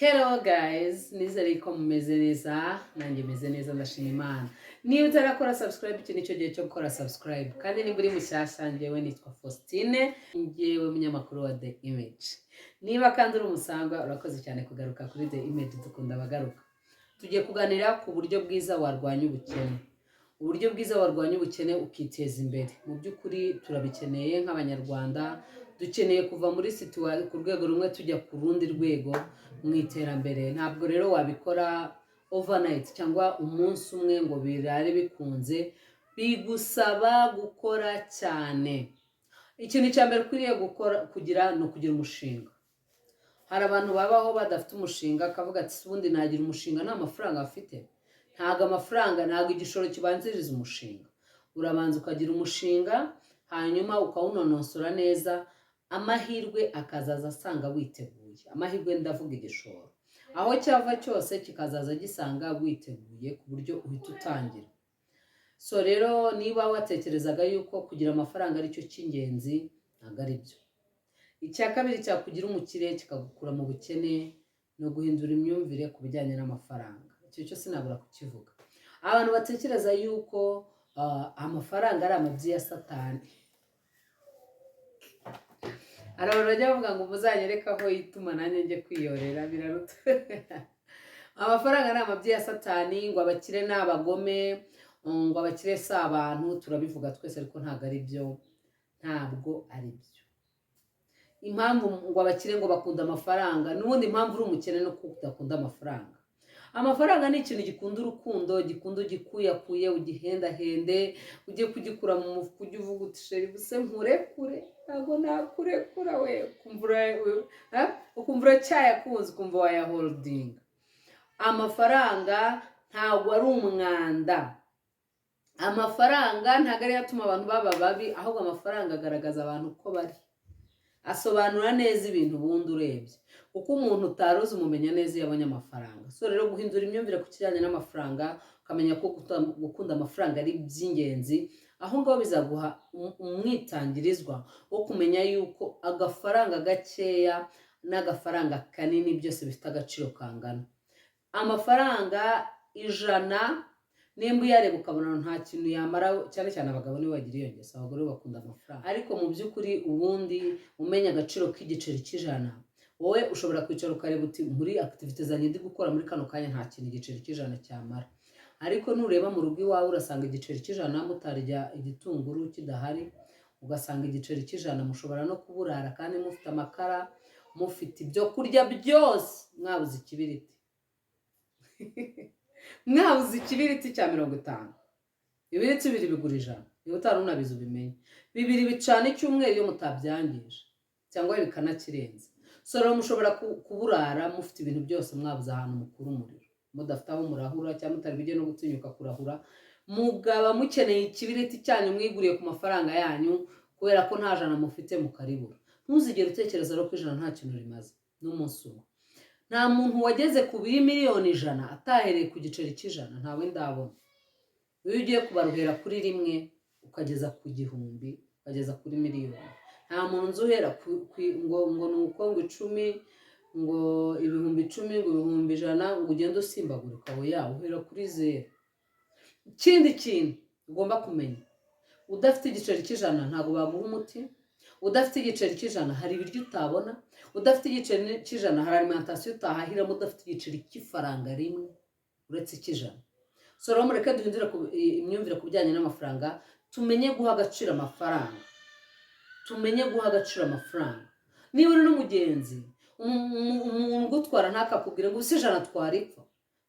Hello guys, nizere ko mumeze neza, nanjye meze neza ndashima Imana. Niba utarakora subscribe iki nicyo gihe cyo gukora subscribe. Kandi niba uri mushyashya njyewe nitwa Faustine, njyewe munyamakuru wa The Image. Niba kandi uri umusangwa urakoze cyane kugaruka kuri The Image, dukunda abagaruka. Tugiye kuganira ku buryo bwiza warwanya ubukene. Uburyo bwiza warwanya ubukene ukiteza imbere. Mu by'ukuri turabikeneye nk'abanyarwanda, dukeneye kuva muri ku rwego rumwe tujya ku rundi rwego mu iterambere. Ntabwo rero wabikora overnight cyangwa umunsi umwe ngo birare bikunze, bigusaba gukora cyane. Ikintu cya mbere ukwiriye kugira ni ukugira umushinga. Hari abantu babaho badafite umushinga, akavuga ati ubundi nagira umushinga nta mafaranga afite. Ntabwo amafaranga, ntabwo igishoro kibanziriza umushinga. Urabanza ukagira umushinga, hanyuma ukawunonosora neza, amahirwe akazaza asanga witeguye. Amahirwe ndavuga igishoro. Aho cyava cyose kikazaza gisanga witeguye ku buryo uhita utangira. So rero niba watekerezaga yuko kugira amafaranga ari cyo cy'ingenzi, ntabwo ari byo. Icya kabiri cyakugira umukire kikagukura mu bukene no guhindura imyumvire ku bijyanye n'amafaranga. Icyo cyo sinabura kukivuga. Abantu batekereza yuko amafaranga ari amabyi ya Satani. Hari abantu bajya bavuga ngo muzanyereke aho yituma nanjye njye kwiyorera, biraruta. Amafaranga ni amabyi ya Satani, ngo abakire ni abagome, ngo abakire si abantu, turabivuga twese ariko ntabwo ari byo. Ntabwo ari byo. Impamvu ngo abakire ngo bakunda amafaranga, n'ubundi impamvu uri umukene no kudakunda amafaranga. Amafaranga ni ikintu gikunda urukundo, gikunda ugikuyakuye, ugihendahende, ugiye kugikura mu mufuka, ujye uvuga uti sheri buse nkurekure, ntabwo nakurekura we, ukumva uracyayakunze, ukumva wayaholdinga. Amafaranga ntabwo ari umwanda. Amafaranga ntabwo ari atuma abantu baba babi, ahubwo amafaranga agaragaza abantu uko bari. Asobanura neza ibintu ubundi urebye. Uko umuntu utaruzi umumenya neza iyo abonye amafaranga. So rero guhindura imyumvire ku kijyanye n'amafaranga, ukamenya ko gukunda amafaranga ari iby'ingenzi, aho ngaho bizaguha umwitangirizwa wo kumenya yuko agafaranga gakeya n'agafaranga kanini byose bifite agaciro kangana. Amafaranga 100 nimba uyareba ukabona nta kintu yamara, cyane cyane abagabo nibo bagira iyo ngeso, abagore bakunda amafaranga. Ariko mu by'ukuri ubundi umenya agaciro k'igiceri cy'ijana, wowe ushobora kwicara ukareba uti muri activite zanjye ndi gukora muri kano kanya nta kintu igiceri cy'ijana cyamara. Ariko nureba mu rugo iwawe urasanga igiceri cy'ijana mutarya igitunguru kidahari, ugasanga igiceri cy'ijana mushobora no kuburara kandi mufite amakara, mufite ibyo kurya byose, mwabuze ikibiriti. Mwabuze ikibiriti cya 50. Ibiriti bibiri bigura 100. Niba utari unabizi ubimenye. Bibiri bicana icyumweru iyo mutabyangije, cyangwa bikanakirenza. So rero mushobora kuburara mufite ibintu byose, mwabuze ahantu mukura umuriro, mudafite aho murahura cyangwa mutari bijye no gutinyuka kurahura, mugaba mukeneye ikibiriti cyanyu mwiguriye ku mafaranga yanyu, kubera ko nta jana mufite mukaribura. Ntuzigere utekereza rero ko ijana nta kintu rimaze n'umunsi umwe. Nta muntu wageze ku miliyoni 100 atahereye ku giceri cy'ijana, ntawe ndabona. Iyo ugiye kubaruhera kuri rimwe ukageza ku 1000, ukageza kuri miliyoni. Nta muntu nzuhera ngo nuko ngo 10, ngo ibihumbi 10, ngo ibihumbi 100, ngo ugende usimbagurika. Oya, uhera kuri 0. Ikindi kintu ugomba kumenya, udafite igiceri cy'ijana ntabwo baguha umuti. Udafite igiceri cy'ijana hari ibiryo utabona. Udafite igiceri cy'ijana hari alimentation utahahiramo. Udafite igiceri cy'ifaranga rimwe uretse cy'ijana. So rero mureke duhindure imyumvire ku bijyanye n'amafaranga, tumenye guha agaciro amafaranga. Tumenye guha agaciro amafaranga. Niba uri n'umugenzi, umuntu ugutwara ntakakubwire ngo usi ijana twaripfa.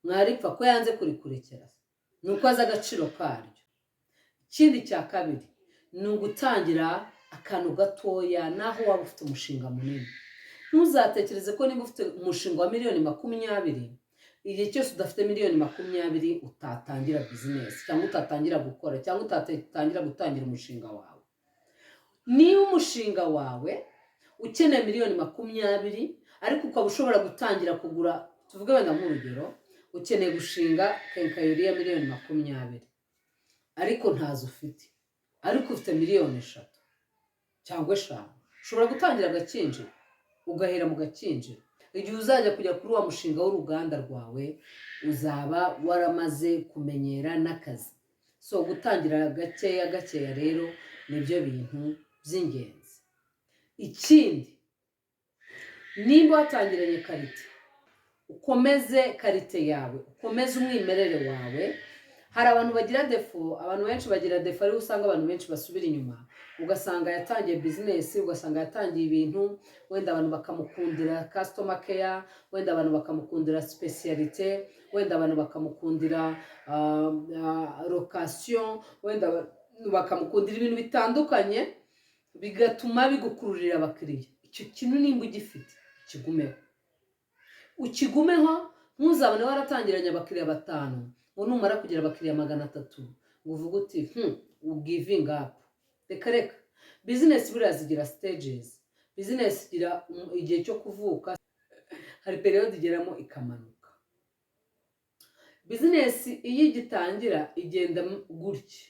Mwaripfa ko yanze kurikurekera. Nuko azi agaciro karyo. Ikindi cya kabiri ni ugutangira akantu gatoya naho waba ufite umushinga munini. Ntuzatekereze ko niba ufite umushinga wa miliyoni 20, igihe cyose udafite miliyoni 20 utatangira business, cyangwa utatangira gukora, cyangwa utatangira gutangira umushinga wawe. Niba umushinga wawe ukeneye miliyoni 20, ariko ukaba ushobora gutangira kugura, tuvuge wenda nk'urugero, ukeneye gushinga kenkayori ya miliyoni 20, ariko ntazo ufite, ariko ufite miliyoni 3 cyangwa 5, ushobora gutangira agakinjiro, ugahera mu gakinjiro. igihe uzajya kujya kuri wa mushinga w'uruganda rwawe uzaba waramaze kumenyera n'akazi. So gutangira gakeya gakeya rero nibyo bintu by'ingenzi. Ikindi, nimba watangiranye karite, ukomeze karite yawe, ukomeze umwimerere wawe. Hari abantu bagira defo, abantu benshi bagira defo ariho usanga abantu benshi basubira inyuma, ugasanga yatangiye bizinesi, ugasanga yatangiye ibintu, wenda abantu bakamukundira customer care, wenda abantu bakamukundira specialite, wenda abantu bakamukundira location, wenda bakamukundira ibintu bitandukanye, bigatuma bigukururira abakiriya. Icyo kintu nimba ugifite kigumeho, ukigumeho. Ntuzabone waratangiranye abakiriya 5 ngo numara kugira abakiriya 300 ngo uvuge uti giving up. Reka business buriya zigira stages. Business igira igihe cyo kuvuka, hari period igeramo ikamanuka. Business iyo igitangira igenda gutya,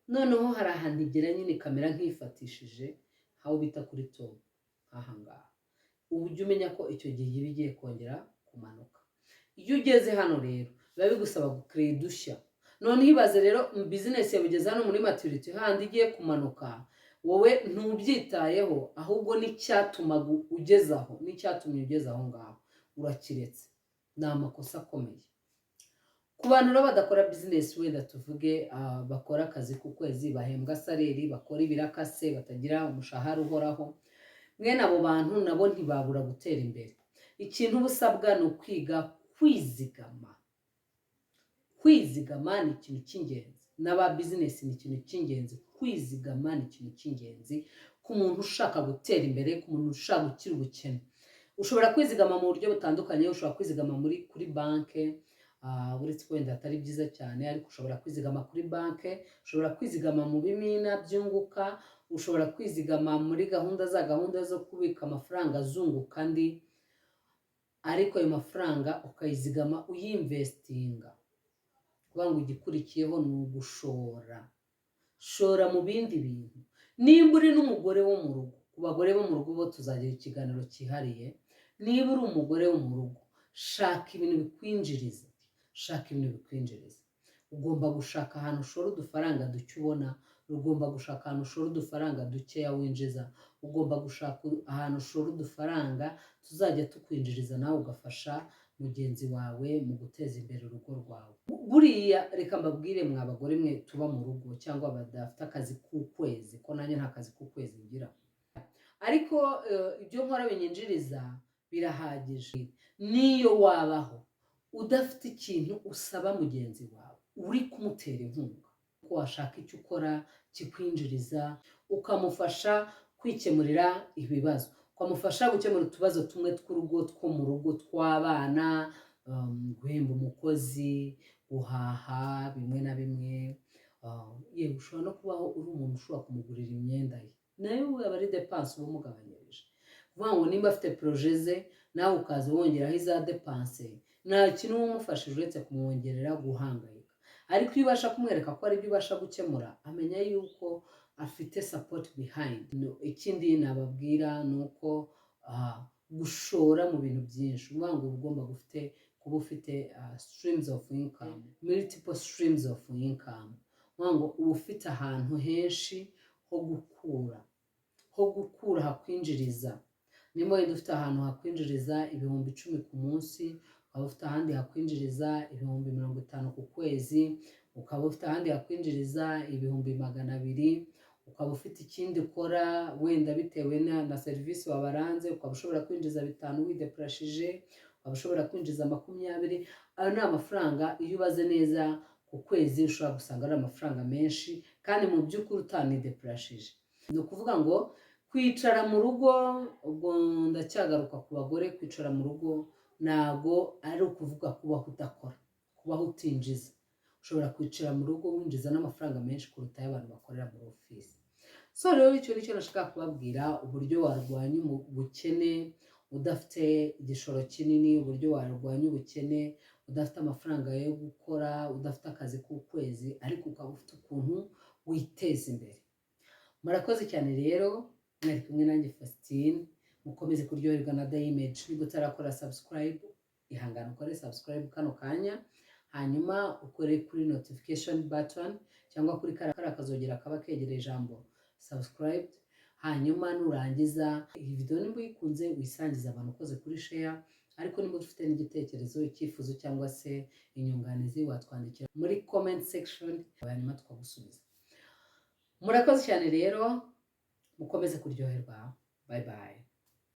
noneho hari ahantu igera nyine kamera nk'ifatishije, aho bita kuri top ahangaha. Ujye umenya ko icyo gihe iba igiye kongera kumanuka. Iyo ugeze hano rero biba bigusaba gukreya udushya. Noneho ibaze rero business yawe igeze hano muri maturity, handi igiye kumanuka, wowe ntubyitayeho, ahubwo n'icyatumaga ugezaho, n'icyatumye ugezaho ngaho urakiretse. Ni amakosa akomeye ku bantu rero badakora business. Wenda tuvuge bakora akazi ku kwezi, bahembwa saleri, bakora ibirakase, batagira umushahara uhoraho. Mwene abo bantu nabo ntibabura gutera imbere. Ikintu busabwa ni ukwiga kwizigama. Kwizigama ni ikintu cy'ingenzi, n'aba business ni ikintu cy'ingenzi. Kwizigama ni ikintu cy'ingenzi ku muntu ushaka gutera imbere, ku muntu ushaka gukira ubukene. Ushobora kwizigama mu buryo butandukanye. Ushobora kwizigama kuri banke, uretse wenda atari byiza cyane, ariko ushobora kwizigama kuri banke, ushobora kwizigama mu bimina byunguka, ushobora kwizigama muri gahunda zo kubika amafaranga azunguka andi, ariko ayo mafaranga ukayizigama uyinvestinga. Kuvuga ngo igikurikiyeho ni ugushora. Shora mu bindi bintu. Nimba uri n'umugore wo mu rugo, ku bagore bo mu rugo bo tuzagira ikiganiro cyihariye. Niba uri umugore wo mu rugo, shaka ibintu bikwinjiriza. Shaka ibintu bikwinjiriza. Ugomba gushaka ahantu ushora udufaranga duke ubona. Ugomba gushaka ahantu ushora udufaranga dukeya winjiza. Ugomba gushaka ahantu ushora udufaranga tuzajya tukwinjiriza, nawe ugafasha mugenzi wawe mu guteza imbere urugo rwawe. Buriya reka mbabwire mwa abagore mwe tuba mu rugo cyangwa badafite akazi k'ukwezi, ko nanjye nta kazi k'ukwezi ngira, ariko ibyo nkora binyinjiriza birahagije. Niyo wabaho udafite ikintu usaba mugenzi wawe, uri kumutera inkunga, ko washaka icyo ukora kikwinjiriza, ukamufasha kwikemurira ibibazo, ukamufasha gukemura utubazo tumwe tw'urugo, two mu rugo, tw'abana, guhemba umukozi, guhaha bimwe na bimwe. Yewe ushobora no kubaho uri umuntu ushobora kumugurira imyenda ye, nayo aba ari depanse uba umugabanyirije. Kuvuga ngo nimba afite proje ze, nawe ukaza wongeraho iza depanse, nta kintu uba umufashije uretse kumwongerera guhangayika. Ariko iyo ubasha kumwereka ko ari ibyo ubasha gukemura, amenya yuko afite support behind. Ikindi nababwira ni uko gushora mu bintu byinshi. Uvuga ngo ugomba kuba ufite streams of income, multiple streams of income. Uvuga ngo uba ufite ahantu henshi ho gukura hakwinjiriza. Nimba wenda ufite ahantu hakwinjiriza 10,000 ku munsi, ukaba ufite ahandi hakwinjiriza 50,000 ku kwezi, ukaba ufite ahandi hakwinjiriza 200,000, ukaba ufite ikindi ukora wenda bitewe na serivisi wabaranze, ukaba ushobora kwinjiza 5 wideprashije, ukaba ushobora kwinjiza 20. Ayo ni amafaranga iyo ubaze neza ku kwezi ushobora gusanga ari amafaranga menshi, kandi mu by'ukuri utanideprashije. Ni ukuvuga ngo kwicara mu rugo, ubwo ndacyagaruka ku bagore, kwicara mu rugo ntago ari ukuvuga kubaho udakora, kubaho utinjiza. Ushobora kwicara mu rugo winjiza n'amafaranga menshi kuruta y'abantu bakorera muri ofisi. So rero icyo nicyo nashaka kubabwira, uburyo warwanya ubukene udafite igishoro kinini, uburyo warwanya ubukene udafite amafaranga yo gukora, udafite akazi k'ukwezi, ariko ukaba ufite ukuntu witeza imbere. Murakoze cyane rero, mwari kumwe nanjye Faustine, mukomeze kuryoherwa na The Image. Niba utarakora subscribe, ihangane ukore subscribe kano kanya, hanyuma ukore kuri notification button cyangwa kuri kariya kazogera kaba kegereye ijambo subscribe. Hanyuma nurangiza iyi video nimba uyikunze wisangiza abantu ukoze kuri share, ariko nimba ufite n'igitekerezo, icyifuzo cyangwa se inyunganizi watwandikira muri comment section, hanyuma tukagusubiza. Murakoze cyane rero, mukomeze kuryoherwa. Bye bye.